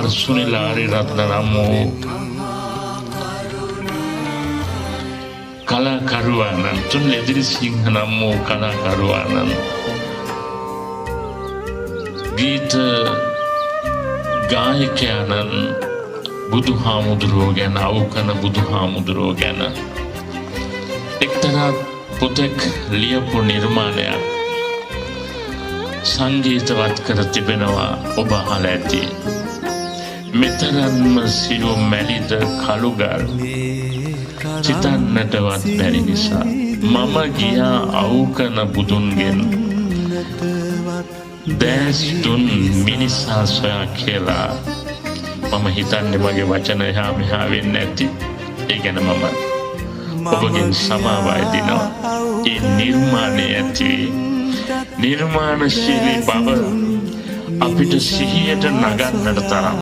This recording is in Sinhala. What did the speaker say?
සුනිල් ආරියරත්න නම් වූ කලාකරුවාණන්, තුන් එදිරිසිංහ නම් වූ කලාකරුවාණන් ගීත ගායකයන්න් බුදුහාමුදුරුවෝ ගැන, අවුකන බුදුහාමුදුරුවෝ ගැන එක්තරා පොතක් ලියපු නිර්මාණයක් සංගීතවත් කර තිබෙනවා. ඔබ අහලා ඇති. මෙතරම්ම සියුම් මැලිද කළුගල් සිතන්නටවත් බැරි නිසා මම ගියා අවුකන බුදුන්ගෙන් දැස් දුන් මිනිසා සොයා කියලා. මම හිතන්නේ මගේ වචන එහා මෙහා වෙන්නේ නැති. ඒ ගැන මම ඔබගෙන් සමාව අයදිනවා. ඒ නිර්මාණය ඇති නිර්මාණශීලී බව අපිට සිහියට නගන්නට තරම්